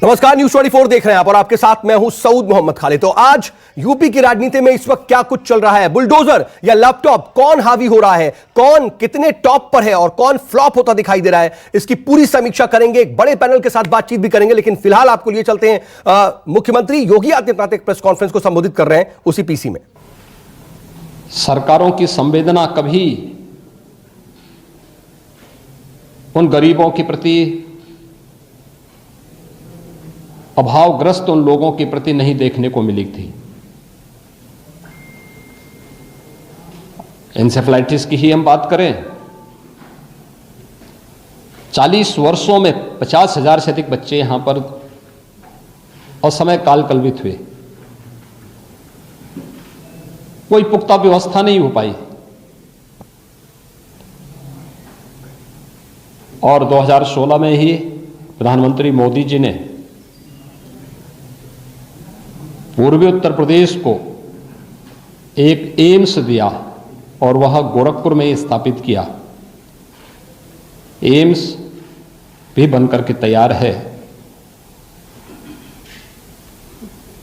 नमस्कार, न्यूज़ 24 देख रहे हैं आप और आपके साथ मैं हूं सऊद मोहम्मद खालिद। तो आज यूपी की राजनीति में इस वक्त क्या कुछ चल रहा है, बुलडोजर या लैपटॉप, कौन हावी हो रहा है, कौन कितने टॉप पर है और कौन फ्लॉप होता दिखाई दे रहा है, इसकी पूरी समीक्षा करेंगे। एक बड़े पैनल के साथ बातचीत भी करेंगे, लेकिन फिलहाल आपको लिए चलते हैं मुख्यमंत्री योगी आदित्यनाथ एक प्रेस कॉन्फ्रेंस को संबोधित कर रहे हैं उसी पीसी में। सरकारों की संवेदना कभी उन गरीबों के प्रति, अभावग्रस्त उन लोगों के प्रति नहीं देखने को मिली थी। एन्सेफेलाइटिस की ही हम बात करें, 40 वर्षों में 50,000 से अधिक बच्चे यहां पर असमय काल कलवित हुए। कोई पुख्ता व्यवस्था नहीं हो पाई और 2016 में ही प्रधानमंत्री मोदी जी ने पूर्वी उत्तर प्रदेश को एक एम्स दिया और वह गोरखपुर में स्थापित किया। एम्स भी बनकर के तैयार है।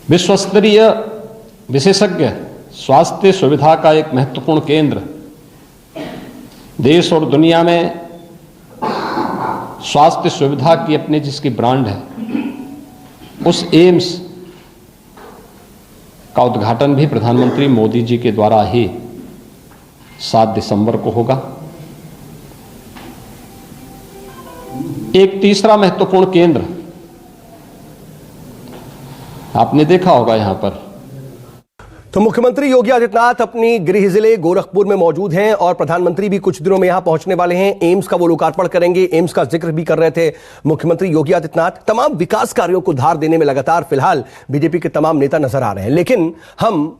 विश्वस्तरीय विशेषज्ञ स्वास्थ्य सुविधा का एक महत्वपूर्ण केंद्र, देश और दुनिया में स्वास्थ्य सुविधा की अपनी जिसकी ब्रांड है, उस एम्स का उद्घाटन भी प्रधानमंत्री मोदी जी के द्वारा ही 7 दिसंबर को होगा। एक तीसरा महत्वपूर्ण केंद्र आपने देखा होगा यहां पर। तो मुख्यमंत्री योगी आदित्यनाथ अपनी गृह जिले गोरखपुर में मौजूद हैं और प्रधानमंत्री भी कुछ दिनों में यहां पहुंचने वाले हैं। एम्स का वो लोकार्पण करेंगे, एम्स का जिक्र भी कर रहे थे मुख्यमंत्री योगी आदित्यनाथ। तमाम विकास कार्यों को धार देने में लगातार फिलहाल बीजेपी के तमाम नेता नजर आ रहे हैं, लेकिन हम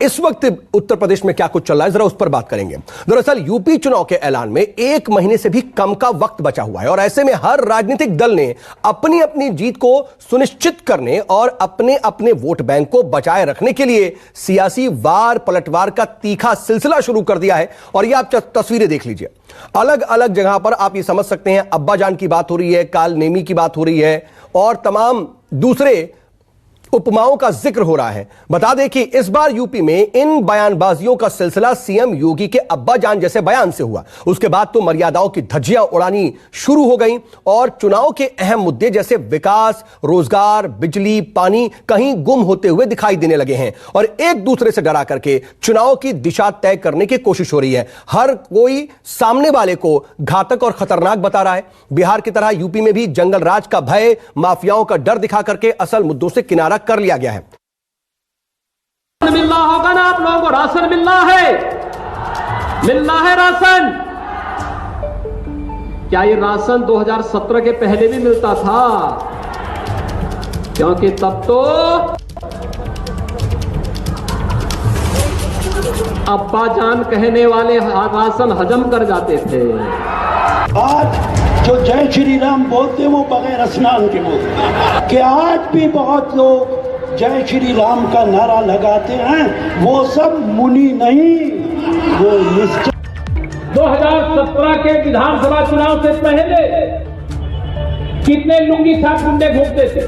इस वक्त उत्तर प्रदेश में क्या कुछ चल रहा है जरा उस पर बात करेंगे। दरअसल यूपी चुनाव के ऐलान में 1 महीने से भी कम का वक्त बचा हुआ है और ऐसे में हर राजनीतिक दल ने अपनी अपनी जीत को सुनिश्चित करने और अपने अपने वोट बैंक को बचाए रखने के लिए सियासी वार पलटवार का तीखा सिलसिला शुरू कर दिया है। और ये आप तस्वीरें देख लीजिए, अलग अलग जगह पर आप ये समझ सकते हैं, अब्बा जान की बात हो रही है, काल नेमी की बात हो रही है और तमाम दूसरे उपमाओं का जिक्र हो रहा है। बता दें कि इस बार यूपी में इन बयानबाजियों का सिलसिला सीएम योगी के अब्बा जान जैसे बयान से हुआ। उसके बाद तो मर्यादाओं की धज्जियां उड़ानी शुरू हो गई और चुनाव के अहम मुद्दे जैसे विकास, रोजगार, बिजली, पानी कहीं गुम होते हुए दिखाई देने लगे हैं और एक दूसरे से डरा करके चुनाव की दिशा तय करने की कोशिश हो रही है। हर कोई सामने वाले को घातक और खतरनाक बता रहा है। बिहार की तरह यूपी में भी जंगल राज का भय, माफियाओं का डर दिखा करके असल मुद्दों से किनारा कर लिया गया है। मिल रहा होगा ना आप लोगों को, राशन मिल रहा है राशन। क्या ये राशन 2017 के पहले भी मिलता था? क्योंकि तब तो अब्बा जान कहने वाले राशन हजम कर जाते थे। आज जो जय श्री राम बोलते वो बगैर स्नान के बोलते कि आज भी बहुत लोग जय श्री राम का नारा लगाते हैं, वो सब मुनि नहीं, वो निश्चय। 2017 के विधानसभा चुनाव से पहले कितने लुंगी छाप गुंडे घूमते थे,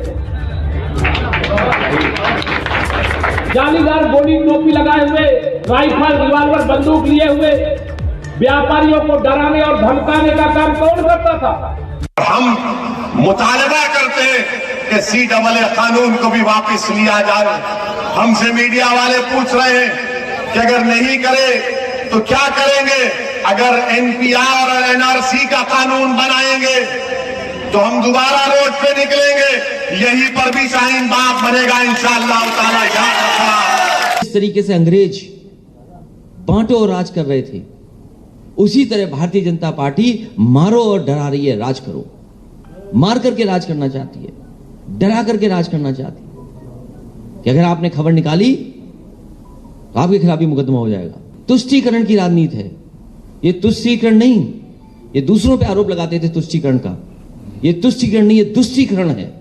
जालीदार गोली टोपी लगाए हुए, राइफल रिवॉल्वर बंदूक लिए हुए व्यापारियों को डराने और धमकाने का काम कौन करता था? हम मुतालबा करते हैं कि CAA कानून को भी वापस लिया जाए। हमसे मीडिया वाले पूछ रहे हैं कि अगर नहीं करे तो क्या करेंगे? अगर NPR और NRC का कानून बनाएंगे तो हम दोबारा रोड पे निकलेंगे, यहीं पर भी शाहीन बाग बनेगा इंशाअल्लाह ताला। इस तरीके से अंग्रेज बांटो और राज कर रहे थे, उसी तरह भारतीय जनता पार्टी मारो और डरा रही है, राज करो। मार करके राज करना चाहती है, डरा करके राज करना चाहती है कि अगर आपने खबर निकाली तो आपके खिलाफ भी मुकदमा हो जाएगा। तुष्टीकरण की राजनीति है ये, तुष्टीकरण नहीं। ये दूसरों पे आरोप लगाते थे तुष्टीकरण का, ये तुष्टीकरण नहीं, ये दुष्टीकरण है।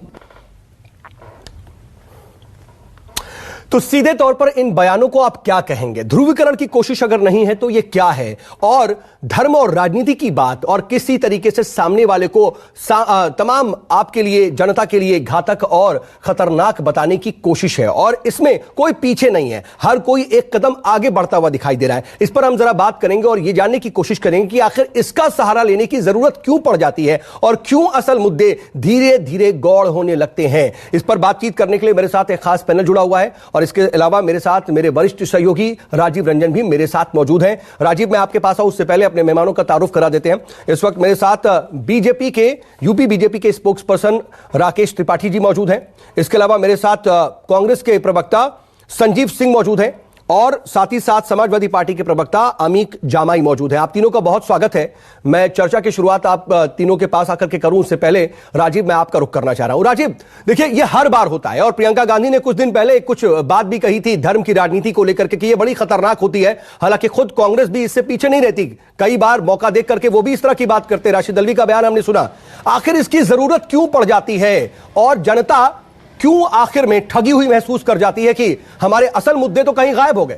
तो सीधे तौर पर इन बयानों को आप क्या कहेंगे? ध्रुवीकरण की कोशिश अगर नहीं है तो ये क्या है? और धर्म और राजनीति की बात और किसी तरीके से सामने वाले को तमाम आपके लिए, जनता के लिए घातक और खतरनाक बताने की कोशिश है, और इसमें कोई पीछे नहीं है, हर कोई एक कदम आगे बढ़ता हुआ दिखाई दे रहा है। इस पर हम जरा बात करेंगे और यह जानने की कोशिश करेंगे कि आखिर इसका सहारा लेने की जरूरत क्यों पड़ जाती है और क्यों असल मुद्दे धीरे धीरे गौड़ होने लगते हैं। इस पर बातचीत करने के लिए मेरे साथ एक खास पैनल जुड़ा हुआ है और इसके अलावा मेरे साथ मेरे वरिष्ठ सहयोगी राजीव रंजन भी मेरे साथ मौजूद हैं। राजीव, मैं आपके पास आऊं उससे पहले अपने मेहमानों का तारुफ करा देते हैं। इस वक्त मेरे साथ बीजेपी के, यूपी बीजेपी के स्पोक्स पर्सन राकेश त्रिपाठी जी मौजूद हैं। इसके अलावा मेरे साथ कांग्रेस के प्रवक्ता संजीव सिंह मौजूद हैं और साथ ही साथ समाजवादी पार्टी के प्रवक्ता अमीक जामाई मौजूद हैं। आप तीनों का बहुत स्वागत है। मैं चर्चा की शुरुआत आप तीनों के पास आकर के करूं उससे पहले राजीव, मैं आपका रुख करना चाह रहा हूं। राजीव, देखिए ये हर बार होता है और प्रियंका गांधी ने कुछ दिन पहले कुछ बात भी कही थी धर्म की राजनीति को लेकर के कि ये बड़ी खतरनाक होती है। हालांकि खुद कांग्रेस भी इससे पीछे नहीं रहती, कई बार मौका देख करके वो भी इस तरह की बात करते। राशिद अल्वी का बयान हमने सुना। आखिर इसकी जरूरत क्यों पड़ जाती है और जनता क्यों आखिर में ठगी हुई महसूस कर जाती है कि हमारे असल मुद्दे तो कहीं गायब हो गए?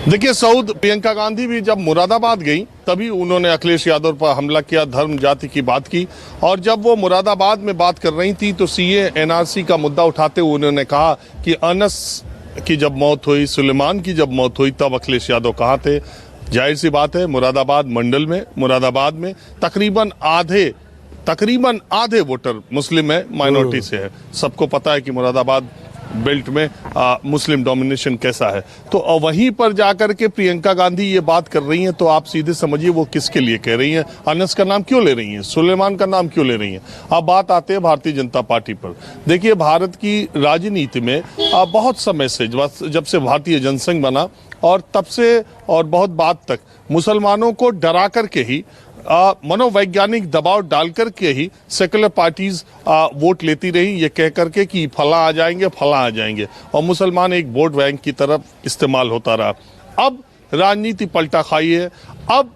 देखिए सऊद, प्रियंका गांधी भी जब मुरादाबाद गई तभी उन्होंने अखिलेश यादव पर हमला किया, धर्म जाति की बात की। और जब वो मुरादाबाद में बात कर रही थी तो सीए एनआरसी का मुद्दा उठाते हुए उन्होंने कहा कि अनस की जब मौत हुई, सुलेमान की जब मौत हुई, तब अखिलेश यादव कहाँ थे। जाहिर सी बात है, मुरादाबाद मंडल में, मुरादाबाद में तकरीबन आधे वोटर मुस्लिम है, माइनॉरिटी से है। सबको पता है कि मुरादाबाद बेल्ट में मुस्लिम डोमिनेशन कैसा है। तो वहीं पर जाकर के प्रियंका गांधी ये बात कर रही हैं तो आप सीधे समझिए वो किसके लिए कह रही हैं, अनस का नाम क्यों ले रही हैं, सुलेमान का नाम क्यों ले रही हैं। अब बात आते हैं भारतीय जनता पार्टी पर। देखिए, भारत की राजनीति में बहुत समय से, जब से भारतीय जनसंघ बना और तब से और बहुत बाद तक मुसलमानों को डरा करके ही, मनोवैज्ञानिक दबाव डालकर के ही सेकुलर पार्टीज वोट लेती रही, ये कह करके कि फला आ जाएंगे, फला आ जाएंगे, और मुसलमान एक वोट बैंक की तरफ इस्तेमाल होता रहा। अब राजनीति पलटा खाई है। अब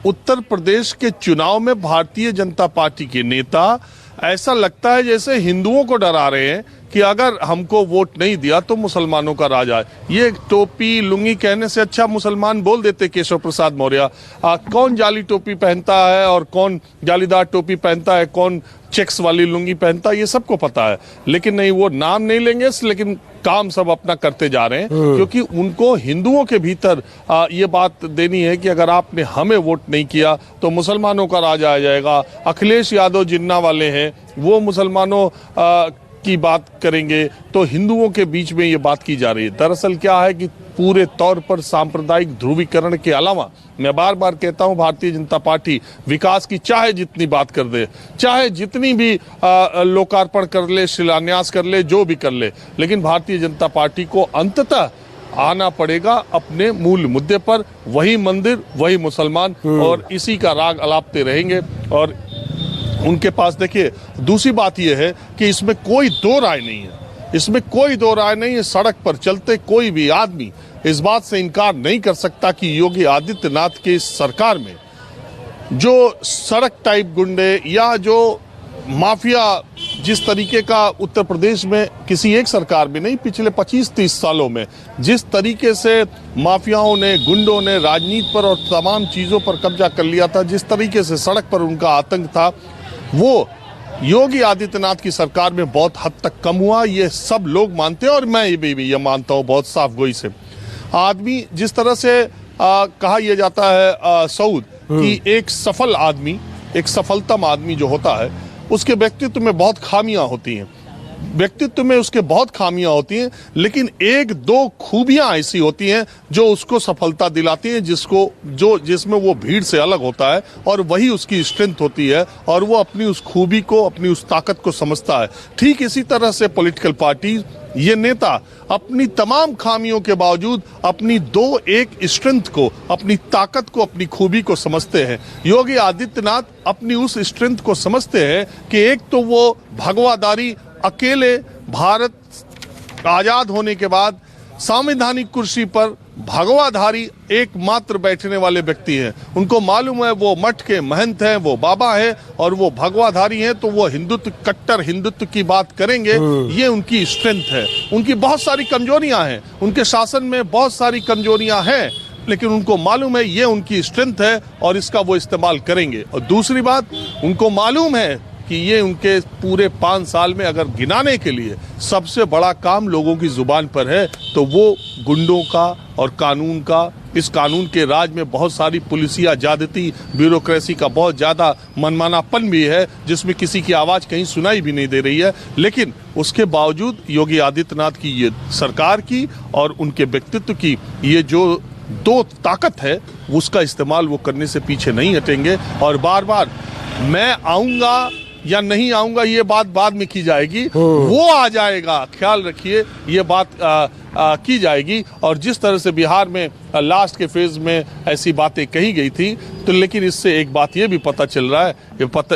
उत्तर प्रदेश के चुनाव में भारतीय जनता पार्टी के नेता ऐसा लगता है जैसे हिंदुओं को डरा रहे हैं कि अगर हमको वोट नहीं दिया तो मुसलमानों का राज आए। ये टोपी लुंगी कहने से अच्छा मुसलमान बोल देते केशव प्रसाद मौर्य। कौन जाली टोपी पहनता है और कौन जालीदार टोपी पहनता है, कौन चेक्स वाली लुंगी पहनता है, ये सबको पता है। लेकिन नहीं, वो नाम नहीं लेंगे, लेकिन काम सब अपना करते जा रहे हैं, क्योंकि उनको हिंदुओं के भीतर ये बात देनी है कि अगर आपने हमें वोट नहीं किया तो मुसलमानों का राज आ जाएगा। अखिलेश यादव जिन्ना वाले हैं वो मुसलमानों की बात करेंगे तो हिंदुओं के बीच में ये बात की जा रही है। दरअसल क्या है कि पूरे तौर पर सांप्रदायिक ध्रुवीकरण के अलावा, मैं बार बार कहता हूं, भारतीय जनता पार्टी विकास की चाहे जितनी बात कर दे, चाहे जितनी भी लोकार्पण कर ले, शिलान्यास कर ले, जो भी कर ले, लेकिन भारतीय जनता पार्टी को अंततः आना पड़ेगा अपने मूल मुद्दे पर। वही मंदिर, वही मुसलमान, और इसी का राग अलापते रहेंगे। और उनके पास, देखिए, दूसरी बात यह है कि इसमें कोई दो राय नहीं है, इसमें कोई दो राय नहीं है। सड़क पर चलते कोई भी आदमी इस बात से इनकार नहीं कर सकता कि योगी आदित्यनाथ की सरकार में जो सड़क टाइप गुंडे या जो माफिया जिस तरीके का उत्तर प्रदेश में किसी एक सरकार में नहीं, पिछले 25-30 सालों में जिस तरीके से माफियाओं ने, गुंडों ने राजनीति पर और तमाम चीज़ों पर कब्जा कर लिया था, जिस तरीके से सड़क पर उनका आतंक था, वो योगी आदित्यनाथ की सरकार में बहुत हद तक कम हुआ। ये सब लोग मानते हैं और मैं भी ये मानता हूँ बहुत साफ गोई से। आदमी जिस तरह से कहा यह जाता है सऊद कि एक सफल आदमी, एक सफलतम आदमी जो होता है, उसके व्यक्तित्व में बहुत खामियां होती हैं, व्यक्तित्व में उसके बहुत खामियां होती हैं, लेकिन एक दो खूबियां ऐसी होती हैं जो उसको सफलता दिलाती हैं, जिसमें वो भीड़ से अलग होता है और वही उसकी स्ट्रेंथ होती है और वो अपनी उस खूबी को, अपनी उस ताकत को समझता है। ठीक इसी तरह से पॉलिटिकल पार्टी, ये नेता अपनी तमाम खामियों के बावजूद अपनी एक स्ट्रेंथ को, अपनी ताकत को, अपनी खूबी को समझते हैं। योगी आदित्यनाथ अपनी उस स्ट्रेंथ को समझते हैं कि एक तो वो भगवादारी, अकेले भारत आजाद होने के बाद संवैधानिक कुर्सी पर भगवाधारी एकमात्र बैठने वाले व्यक्ति हैं। उनको मालूम है वो मठ के महंत हैं, वो बाबा हैं और वो भगवाधारी हैं, तो वो हिंदुत्व, कट्टर हिंदुत्व की बात करेंगे। ये उनकी स्ट्रेंथ है। उनकी बहुत सारी कमजोरियां हैं, उनके शासन में बहुत सारी कमजोरियां हैं, लेकिन उनको मालूम है ये उनकी स्ट्रेंथ है और इसका वो इस्तेमाल करेंगे। और दूसरी बात, उनको मालूम है कि ये उनके पूरे 5 साल में अगर गिनाने के लिए सबसे बड़ा काम लोगों की जुबान पर है तो वो गुंडों का और कानून का, इस कानून के राज में बहुत सारी पुलिसिया ज्यादती, ब्यूरोक्रेसी का बहुत ज्यादा मनमानापन भी है, जिसमें किसी की आवाज कहीं सुनाई भी नहीं दे रही है। लेकिन उसके बावजूद योगी आदित्यनाथ की ये सरकार की और उनके व्यक्तित्व की ये जो दो ताकत है, उसका इस्तेमाल वो करने से पीछे नहीं हटेंगे। और बार बार मैं आऊंगा या नहीं आऊंगा ये बात बाद में की जाएगी, वो आ जाएगा, ख्याल रखिए, ये बात की जाएगी। और जिस तरह से बिहार में लास्ट के फेज में ऐसी बातें कही गई थी, तो लेकिन इससे एक बात ये भी पता चल रहा है,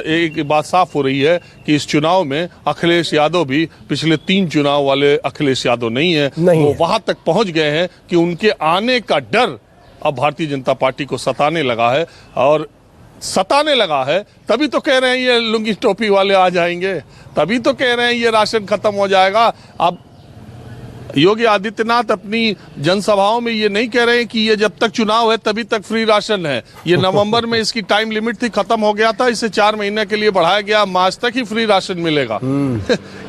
एक बात साफ हो रही है कि इस चुनाव में अखिलेश यादव भी पिछले 3 चुनाव वाले अखिलेश यादव नहीं है। वो वहां तक पहुंच गए हैं कि उनके आने का डर अब भारतीय जनता पार्टी को सताने लगा है। और सताने लगा है तभी तो कह रहे हैं ये लुंगी टोपी वाले आ जाएंगे, तभी तो कह रहे हैं ये राशन खत्म हो जाएगा। अब योगी आदित्यनाथ अपनी जनसभाओं में ये नहीं कह रहे हैं कि ये जब तक चुनाव है तभी तक फ्री राशन है। ये नवंबर में इसकी टाइम लिमिट थी, खत्म हो गया था, इसे 4 महीने के लिए बढ़ाया गया, मार्च तक ही फ्री राशन मिलेगा।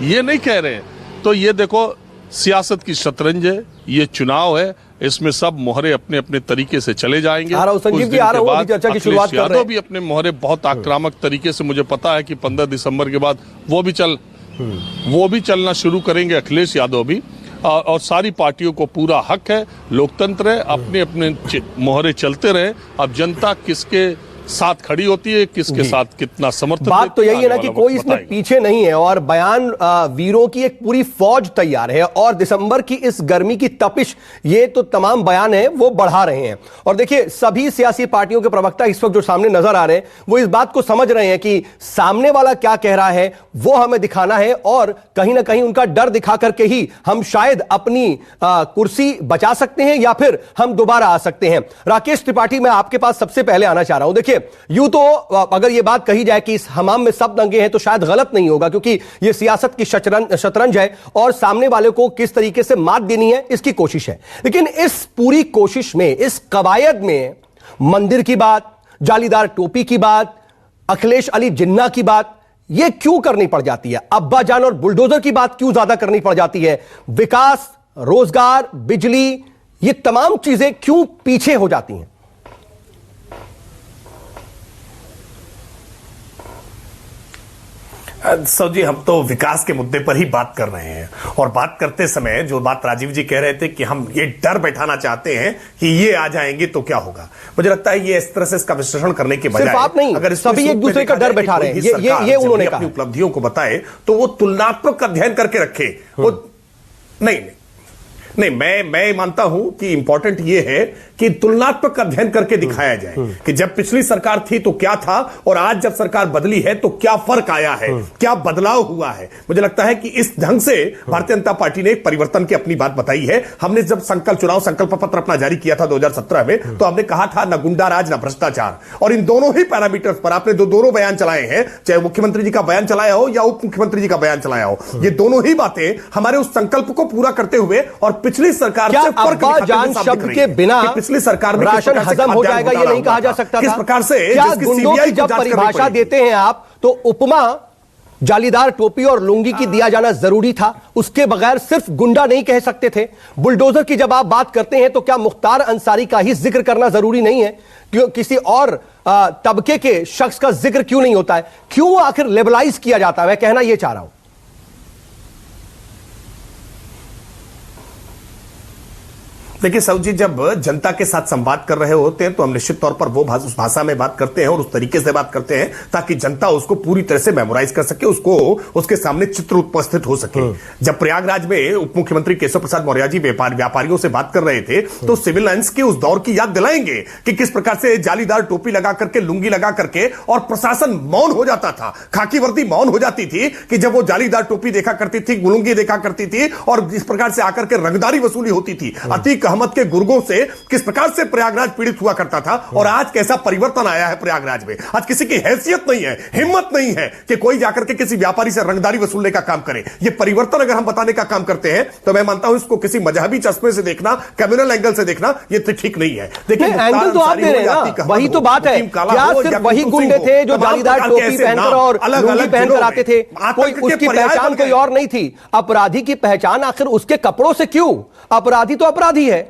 ये नहीं कह रहे हैं। तो ये देखो, सियासत की शतरंज है, ये चुनाव है, इसमें सब मोहरे अपने अपने तरीके से चले जाएंगे। अखिलेश यादव भी अपने मोहरे बहुत आक्रामक तरीके से, मुझे पता है कि 15 दिसंबर के बाद वो भी चलना शुरू करेंगे, अखिलेश यादव भी। और सारी पार्टियों को पूरा हक है, लोकतंत्र है, अपने अपने मोहरे चलते रहे। अब जनता किसके साथ खड़ी होती है, किसके साथ कितना समर्थन। बात तो यही है ना कि कोई इसमें पीछे नहीं है और बयान वीरों की एक पूरी फौज तैयार है। और दिसंबर की इस गर्मी की तपिश, ये तो तमाम बयान है वो बढ़ा रहे हैं। और देखिए, सभी सियासी पार्टियों के प्रवक्ता इस वक्त जो सामने नजर आ रहे हैं, वो इस बात को समझ रहे हैं कि सामने वाला क्या कह रहा है वो हमें दिखाना है, और कहीं ना कहीं उनका डर दिखा करके ही हम शायद अपनी कुर्सी बचा सकते हैं या फिर हम दोबारा आ सकते हैं। राकेश त्रिपाठी, मैं आपके पास सबसे पहले आना चाह रहा हूं। देखिए, यूं तो अगर यह बात कही जाए कि इस हमाम में सब दंगे हैं तो शायद गलत नहीं होगा, क्योंकि यह सियासत की शतरंज है और सामने वाले को किस तरीके से मात देनी है इसकी कोशिश है। लेकिन इस पूरी कोशिश में, इस कवायद में मंदिर की बात, जालीदार टोपी की बात, अखिलेश अली जिन्ना की बात, यह क्यों करनी पड़ जाती है? अब्बा जान और बुलडोजर की बात क्यों ज्यादा करनी पड़ जाती है? विकास, रोजगार, बिजली, ये तमाम चीजें क्यों पीछे हो जाती हैं? सर जी, हम तो विकास के मुद्दे पर ही बात कर रहे हैं, और बात करते समय जो बात राजीव जी कह रहे थे कि हम ये डर बैठाना चाहते हैं कि ये आ जाएंगे तो क्या होगा, मुझे लगता है ये इस तरह से इसका विश्लेषण करने के बजाय, आप नहीं, अगर सभी एक दूसरे का डर बैठा रहे हैं, ये उन्होंने अपनी उपलब्धियों को बताए तो वो तुलनात्मक अध्ययन करके रखे। वो नहीं, मैं मानता हूं कि इंपॉर्टेंट ये है कि तुलनात्मक अध्ययन करके दिखाया जाए कि जब पिछली सरकार थी तो क्या था और आज जब सरकार बदली है तो क्या फर्क आया है, क्या बदलाव हुआ है। मुझे लगता है कि इस ढंग से भारतीय जनता पार्टी ने एक परिवर्तन की अपनी बात बताई है। हमने जब चुनाव संकल्प पत्र अपना जारी किया था 2017 में, तो हमने कहा था न गुंडा राज न भ्रष्टाचार, और इन दोनों ही पैरामीटर्स पर आपने दोनों बयान चलाए हैं, चाहे मुख्यमंत्री जी का बयान चलाया हो या उप मुख्यमंत्री जी का बयान चलाया हो, ये दोनों ही बातें हमारे उस संकल्प को पूरा करते हुए और पिछली सरकार से अब्बा जान शब्द के बिना पिछली सरकार में राशन हजम हो जाएगा ये नहीं कहा जा सकता किस प्रकार से, क्या गुंडों की जब परिभाषा देते हैं आप, तो उपमा, जालीदार टोपी और लुंगी की दिया जाना जरूरी था, उसके बगैर सिर्फ गुंडा नहीं कह सकते थे। बुलडोजर की जब आप बात करते हैं तो क्या मुख्तार अंसारी का ही जिक्र करना जरूरी नहीं है? क्यों किसी और तबके के शख्स का जिक्र क्यों नहीं होता है? क्यों आखिर लेबलाइज किया जाता है? मैं कहना यह चाह रहा हूं। देखिए साहू जी, जब जनता के साथ संवाद कर रहे होते हैं तो हम निश्चित तौर पर वो उस भाषा में बात करते हैं और उस तरीके से बात करते हैं ताकि जनता उसको पूरी तरह से मेमोराइज कर सके, उसको उसके सामने चित्र उपस्थित हो सके। जब प्रयागराज में उप मुख्यमंत्री केशव प्रसाद मौर्य जी व्यापारियों से बात कर रहे थे तो सिविल लाइंस के उस दौर की याद दिलाएंगे कि किस प्रकार से जालीदार टोपी लगा करके, लुंगी लगा करके, और प्रशासन मौन हो जाता था, खाकी वर्दी मौन हो जाती थी कि जब वो जालीदार टोपी देखा करती थी, लुंगी देखा करती थी, और इस प्रकार से आकर के रंगदारी वसूली होती थी। अतीक अहमद के गुर्गों से किस प्रकार से प्रयागराज पीड़ित हुआ करता था और आज कैसा परिवर्तन आया है प्रयागराज में। आज किसी की हैसियत नहीं है, हिम्मत नहीं है कि कोई जाकर के किसी व्यापारी से रंगदारी वसूलने का काम करे। ये परिवर्तन अगर हम बताने का काम करते हैं तो मैं मानता हूं इसको किसी मजहबी चश्मे से देखना, कम्युनल एंगल से देखना, ये तो ठीक नहीं है। देखिए एंगल तो आप दे रहे हैं ना, वही तो बात है। क्या सिर्फ वही गुंडे थे जो जालीदार टोपी पहनकर और लुंगी पहनकर आते थे? कोई उसकी पहचान कोई और नहीं थी। अपराधी की पहचान आखिर उसके कपड़ों से क्यों? अपराधी तो अपराधी है।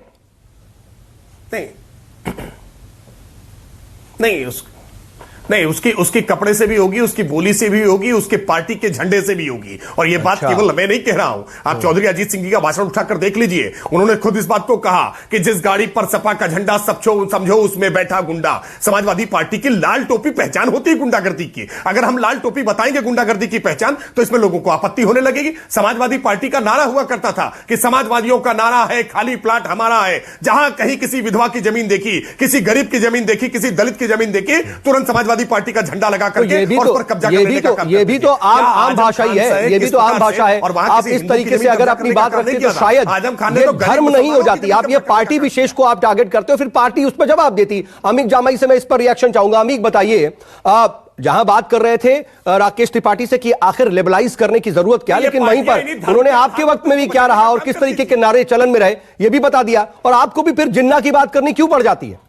नहीं, उसकी कपड़े से भी होगी, उसकी बोली से भी होगी, उसके पार्टी के झंडे से भी होगी। और यह बात केवल मैं नहीं कह रहा हूं, आप चौधरी अजीत सिंह जी का भाषण उठाकर देख लीजिए। उन्होंने खुद इस बात को कहा कि जिस गाड़ी पर सपा का झंडा समझो उसमें बैठा गुंडा। समाजवादी पार्टी की लाल टोपी पहचान होती है गुंडागर्दी की। अगर हम लाल टोपी बताएंगे गुंडागर्दी की पहचान तो इसमें लोगों को आपत्ति होने लगेगी। समाजवादी पार्टी का नारा हुआ करता था कि समाजवादियों का नारा है खाली प्लाट हमारा है। जहां कहीं किसी विधवा की जमीन देखी, किसी गरीब की जमीन देखी, किसी दलित की जमीन देखी, तुरंत समाजवादी पार्टी का झंडा लगा करके और उस पर कब्जा करने का काम। ये भी तो आम भाषा ही है, ये भी तो आम भाषा है। आप इस तरीके से अगर अपनी बात रखते तो शायद ये धर्म नहीं हो जाती। आप ये पार्टी विशेष को आप टारगेट करते हो, फिर पार्टी उस पर जवाब देती। अमीक जामाई से मैं इस पर रिएक्शन चाहूंगा। अमीक बताइए, जहां बात कर रहे थे राकेश त्रिपाठी से कि आखिर लिबरलाइज करने की जरूरत क्या, लेकिन वहीं पर उन्होंने आपके वक्त में भी क्या रहा और किस तरीके के नारे चलन में रहे ये भी बता दिया। और आपको भी फिर जिन्ना की बात करनी क्यों पड़ जाती है?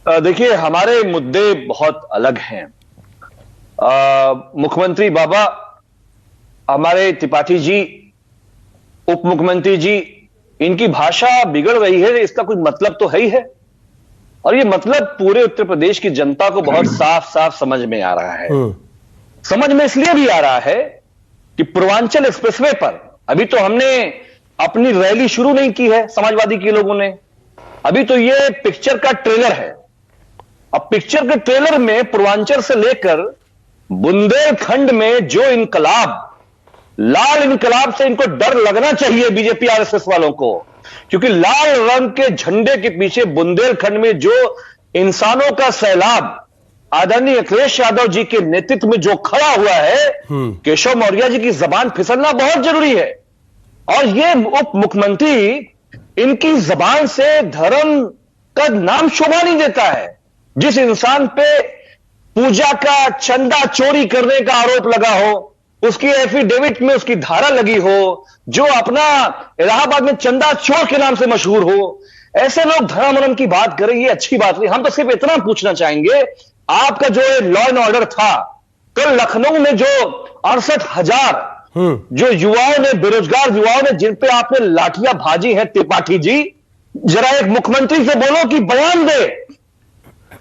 देखिए, हमारे मुद्दे बहुत अलग हैं। मुख्यमंत्री बाबा, हमारे त्रिपाठी जी, उप मुख्यमंत्री जी, इनकी भाषा बिगड़ रही है, इसका कुछ मतलब तो है ही है। और ये मतलब पूरे उत्तर प्रदेश की जनता को बहुत साफ साफ समझ में आ रहा है। समझ में इसलिए भी आ रहा है कि पूर्वांचल एक्सप्रेसवे पर अभी तो हमने अपनी रैली शुरू नहीं की है समाजवादी के लोगों ने। अभी तो ये पिक्चर का ट्रेलर है। अब पिक्चर के ट्रेलर में पूर्वांचल से लेकर बुंदेलखंड में जो इनकलाब, लाल इनकलाब से इनको डर लगना चाहिए बीजेपी आरएसएस वालों को, क्योंकि लाल रंग के झंडे के पीछे बुंदेलखंड में जो इंसानों का सैलाब आदरणीय अखिलेश यादव जी के नेतृत्व में जो खड़ा हुआ है, केशव मौर्य जी की जबान फिसलना बहुत जरूरी है। और ये उप मुख्यमंत्री, इनकी जबान से धर्म का नाम शोभा नहीं देता है। जिस इंसान पे पूजा का चंदा चोरी करने का आरोप लगा हो, उसकी एफिडेविट में उसकी धारा लगी हो, जो अपना इलाहाबाद में चंदा चोर के नाम से मशहूर हो, ऐसे लोग धर्म की बात करें, ये अच्छी बात नहीं। हम तो सिर्फ इतना पूछना चाहेंगे, आपका जो लॉ एंड ऑर्डर था, कल लखनऊ में जो 68,000 जो युवाओं ने, बेरोजगार युवाओं ने, जिन पे आपने लाठियां भाजी हैं त्रिपाठी जी, जरा एक मुख्यमंत्री से बोलो कि बयान दे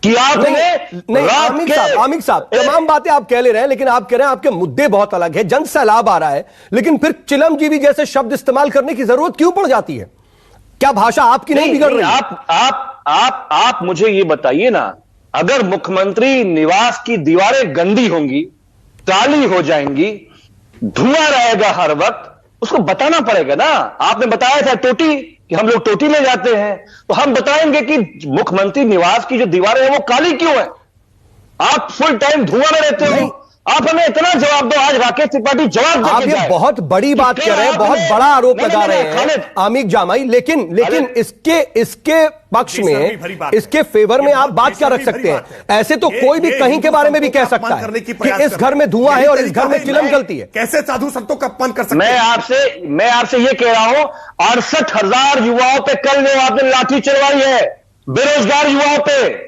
कि आपने नहीं। आमिर साहब तमाम बातें आप कह ले रहे हैं, लेकिन आप कह रहे हैं आपके मुद्दे बहुत अलग है, जन सैलाब आ रहा है, लेकिन फिर चिलमजीवी जैसे शब्द इस्तेमाल करने की जरूरत क्यों पड़ जाती है? क्या भाषा आपकी नहीं बिगड़ रही? आप मुझे ये बताइए ना, अगर मुख्यमंत्री निवास की दीवारें गंदी होंगी, काली हो जाएंगी, धुआं रहेगा हर वक्त, उसको बताना पड़ेगा ना। आपने बताया था टोटी, कि हम लोग टोटी में जाते हैं, तो हम बताएंगे कि मुख्यमंत्री निवास की जो दीवारें हैं वो काली क्यों है। आप फुल टाइम धुआं में रहते हो, आप हमें इतना जवाब दो। आज राकेश त्रिपाठी जवाब दे। आप ये बहुत बड़ी बात कर रहे हैं, बहुत बड़ा आरोप लगा रहे हैं आमिक जामाई, लेकिन इसके पक्ष में, इसके फेवर में आप बात क्या रख सकते हैं? ऐसे तो कोई भी कहीं के बारे में भी कह सकता है कि इस घर में धुआं है और इस घर में चिलम जलती है। कैसे साधु संतों का अपमान कर सकते हैं? मैं आपसे ये कह रहा हूं, 68,000 युवाओं पे कल जो आपने लाठी चलवाई है, बेरोजगार युवाओं पे,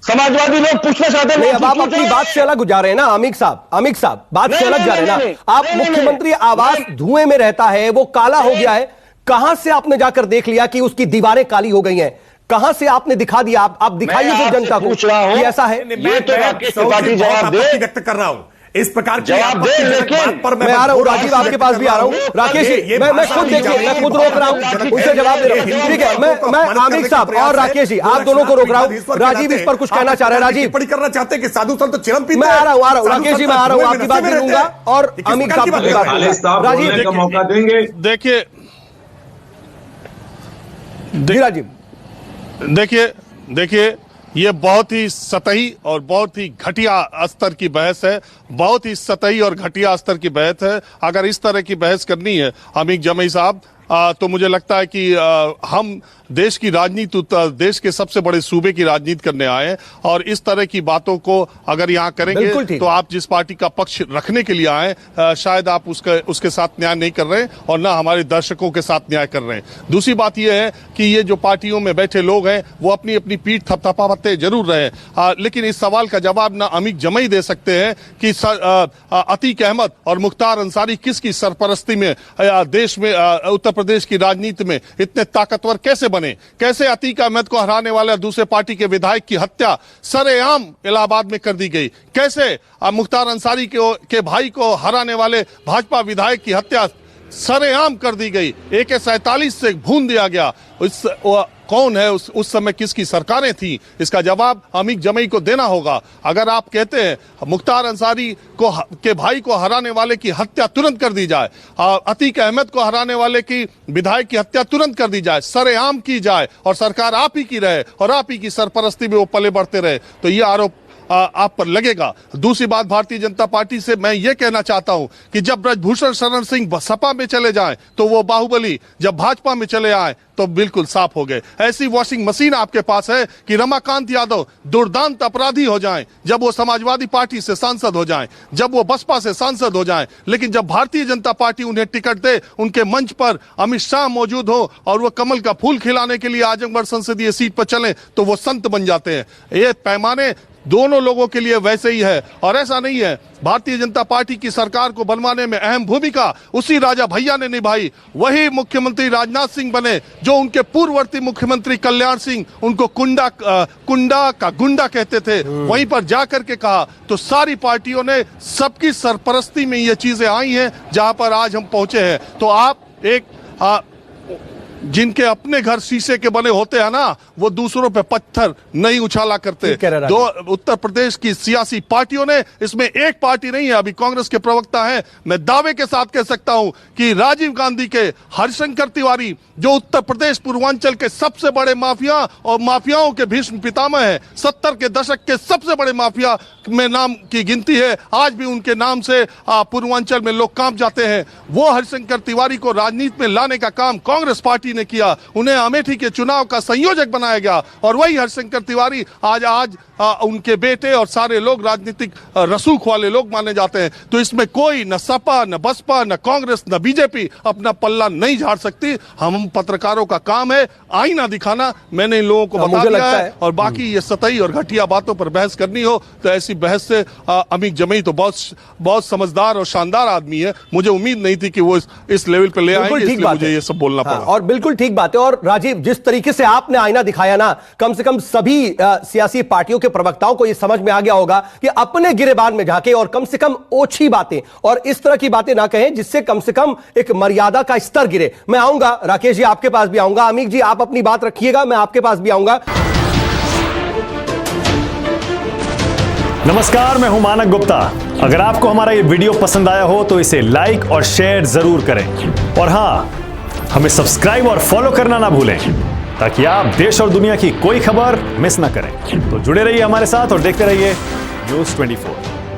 समाजवादी लोग पूछना चाहते हैं। अब आप अपनी बात से अलग जा रहे हैं ना आमिक साहब, बात से अलग जा रहे हैं ना आप। मुख्यमंत्री आवास धुएं में रहता है, वो काला हो गया है। कहां से आपने जाकर देख लिया कि उसकी दीवारें काली हो गई हैं? कहां से आपने दिखा दिया? आप दिखाइए फिर जनता को कि ऐसा है। ये तो राकेश त्रिपाठी जवाब दे, व्यक्त कर रहा हूं इस प्रकार की जवाब दे। लेकिन मैं आ रहा हूं राजीव, आपके पास भी आ रहा हूं। राकेश जी, मैं खुद देखिए, मैं खुद रोक रहा हूं, उनसे जवाब दे रहा हूं। ठीक है, मैं आमिर साहब और राकेश जी, आप दोनों को रोक रहा हूं। राजीव इस पर कुछ कहना चाह रहे हैं। राजीव टिप्पणी करना चाहते हैं कि साधु संत चिलम पीते हैं। मैं आ रहा हूं राकेश जी, मैं आ रहा हूं, आपकी बात भी लूंगा और आमिर साहब की बात लूंगा। राजीव का मौका देंगे। देखिए राजीव, देखिए ये बहुत ही सतही और बहुत ही घटिया स्तर की बहस है, बहुत ही सतही और घटिया स्तर की बहस है। अगर इस तरह की बहस करनी है अमीक जामाई साहब, तो मुझे लगता है कि हम देश की राजनीति, देश के सबसे बड़े सूबे की राजनीति करने आए हैं और इस तरह की बातों को अगर यहाँ करेंगे तो आप जिस पार्टी का पक्ष रखने के लिए आए शायद आप उसके साथ न्याय नहीं कर रहे हैं और ना हमारे दर्शकों के साथ न्याय कर रहे हैं। दूसरी बात यह है कि ये जो पार्टियों में बैठे लोग हैं वो अपनी अपनी पीठ थपथपाते जरूर रहे, लेकिन इस सवाल का जवाब ना अमीक जमई दे सकते हैं कि अतीक अहमद और मुख्तार अंसारी किसकी सरपरस्ती में देश में उत्तर प्रदेश की राजनीति में इतने ताकतवर कैसे बने, कैसे अतीक अहमद को हराने वाले दूसरे पार्टी के विधायक की हत्या सरेआम इलाहाबाद में कर दी गई, कैसे मुख्तार अंसारी के भाई को हराने वाले भाजपा विधायक की हत्या सरेआम कर दी गई, AK-47 से भून दिया गया। कौन है उस समय किसकी सरकारें थी, इसका जवाब अमीक जमई को देना होगा। अगर आप कहते हैं मुख्तार अंसारी के भाई को हराने वाले की हत्या तुरंत कर दी जाए, अतीक अहमद को हराने वाले की विधायक की हत्या तुरंत कर दी जाए, सरेआम की जाए और सरकार आप ही की रहे और आप ही की सरपरस्ती में वो पले बढ़ते रहे, तो ये आरोप आप पर लगेगा। दूसरी बात, भारतीय जनता पार्टी से मैं ये कहना चाहता हूं कि जब ब्रजभूषण शरण सिंह सपा में चले जाएं तो वो बाहुबली, जब भाजपा में चले आए तो बिल्कुल साफ हो गए। ऐसी वॉशिंग मशीन आपके पास है कि रमाकांत यादव दुर्दांत अपराधी हो जाएं जब वो समाजवादी पार्टी से सांसद हो जाएं, जब वो बसपा से सांसद हो जाएं, लेकिन जब भारतीय जनता पार्टी उन्हें टिकट दे, उनके मंच पर अमित शाह मौजूद हो और वो कमल का फूल खिलाने के लिए आजमगढ़ संसदीय सीट पर चले तो वो संत बन जाते हैं। ये पैमाने दोनों लोगों के लिए वैसे ही है और ऐसा नहीं है। भारतीय जनता पार्टी की सरकार को बनवाने में अहम भूमिका उसी राजा भैया ने निभाई, वही मुख्यमंत्री राजनाथ सिंह बने जो उनके पूर्ववर्ती मुख्यमंत्री कल्याण सिंह उनको कुंडा का गुंडा कहते थे, वहीं पर जाकर के कहा। तो सारी पार्टियों ने सबकी सरपरस्ती में ये चीजें आई हैं जहां पर आज हम पहुंचे हैं। तो आप एक जिनके अपने घर शीशे के बने होते हैं ना, वो दूसरों पे पत्थर नहीं उछाला करते। दो उत्तर प्रदेश की सियासी पार्टियों ने, इसमें एक पार्टी नहीं है, अभी कांग्रेस के प्रवक्ता हैं, मैं दावे के साथ कह सकता हूं कि राजीव गांधी के हरिशंकर तिवारी जो उत्तर प्रदेश पूर्वांचल के सबसे बड़े माफिया और माफियाओं के भीष्म पितामह है, 70 के दशक के सबसे बड़े माफिया में नाम की गिनती है, आज भी उनके नाम से पूर्वांचल में लोग कांप जाते हैं। वो हरिशंकर तिवारी को राजनीति में लाने का काम कांग्रेस पार्टी ने किया, उन्हें अमेठी के चुनाव का संयोजक बनाया गया और वही हरिशंकर तिवारी आज उनके बेटे और सारे लोग राजनीतिक रसूख वाले लोग माने जाते हैं। तो इसमें कोई न सपा न बसपा न कांग्रेस न बीजेपी अपना पल्ला नहीं झाड़ सकती। हम पत्रकारों का काम है आईना दिखाना। मैंने इन लोगों को बता दिया है और बाकी ये सतही और घटिया बातों पर बहस करनी हो तो ऐसी बहस से अमीक जमई तो बहुत समझदार और शानदार आदमी है, मुझे उम्मीद नहीं थी कि वो इस लेवल पर ले आएंगे, इसलिए मुझे ये सब बोलना पड़ा। और बिल्कुल ठीक बात है। और राजीव, जिस तरीके से आपने आईना दिखाया ना, कम से कम सभी सियासी पार्टियों के प्रवक्ताओं को यह समझ में आ गया होगा कि अपने गिरेबान में जाके और कम से कम ओछी बातें और इस तरह की बातें ना कहें जिससे कम से कम एक मर्यादा का स्तर गिरे। मैं आऊंगा राकेश जी, आपके पास भी आऊंगा, अमीक जी आप अपनी बात रखिएगा, मैं आपके पास भी आऊंगा। नमस्कार, मैं हूं मानक गुप्ता। अगर आपको हमारा ये वीडियो पसंद आया हो तो इसे लाइक और शेयर जरूर करें और हां, हमें सब्सक्राइब और फॉलो करना ना भूलें ताकि आप देश और दुनिया की कोई खबर मिस ना करें। तो जुड़े रहिए हमारे साथ और देखते रहिए News 24।